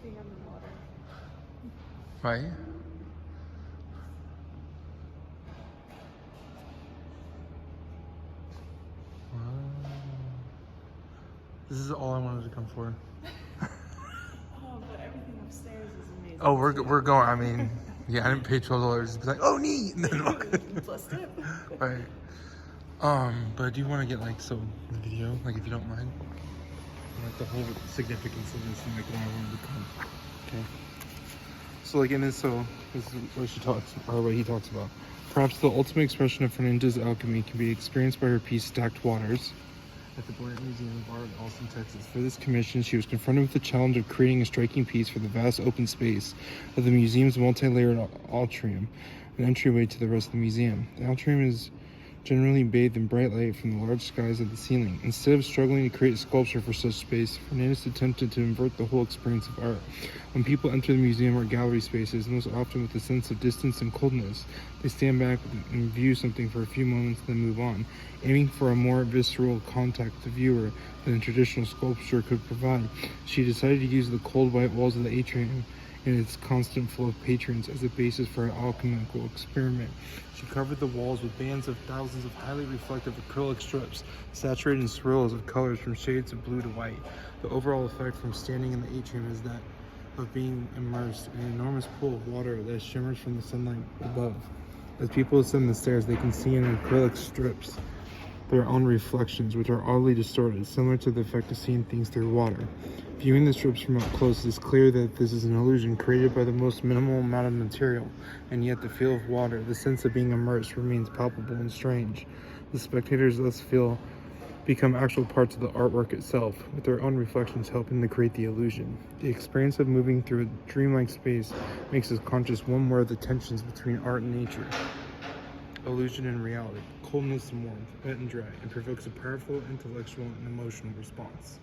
being underwater. Right? Wow. This is all I wanted to come for. Oh, but everything upstairs is amazing. Oh, we're going. I mean, yeah, I didn't pay $12. It's like, oh, neat. And then walk. Plus tip. Right. But I do want to get like the video, like if you don't mind, like the whole significance of this and like why I wanted to come. Okay. So like in this, this is what she talks, or what he talks about. Perhaps the ultimate expression of Fernandez's alchemy can be experienced by her piece Stacked Waters at the Bryant Museum of Art in Austin, Texas. For this commission, she was confronted with the challenge of creating a striking piece for the vast open space of the museum's multi-layered atrium, an entryway to the rest of the museum. The atrium is generally bathed in bright light from the large skies of the ceiling. Instead of struggling to create a sculpture for such space, Fernandez attempted to invert the whole experience of art. When people enter the museum or gallery spaces, most often with a sense of distance and coldness, they stand back and view something for a few moments and then move on, aiming for a more visceral contact with the viewer than a traditional sculpture could provide. She decided to use the cold white walls of the atrium and its constant flow of patrons as a basis for an alchemical experiment. She covered the walls with bands of thousands of highly reflective acrylic strips, saturated in swirls of colors from shades of blue to white. The overall effect from standing in the atrium is that of being immersed in an enormous pool of water that shimmers from the sunlight above. As people ascend the stairs, they can see in acrylic strips their own reflections, which are oddly distorted, similar to the effect of seeing things through water. Viewing the strips from up close, it is clear that this is an illusion created by the most minimal amount of material, and yet the feel of water, the sense of being immersed, remains palpable and strange. The spectators thus become actual parts of the artwork itself, with their own reflections helping to create the illusion. The experience of moving through a dreamlike space makes us conscious one more of the tensions between art and nature. Illusion and reality, coldness and warmth, wet and dry, and provokes a powerful intellectual and emotional response.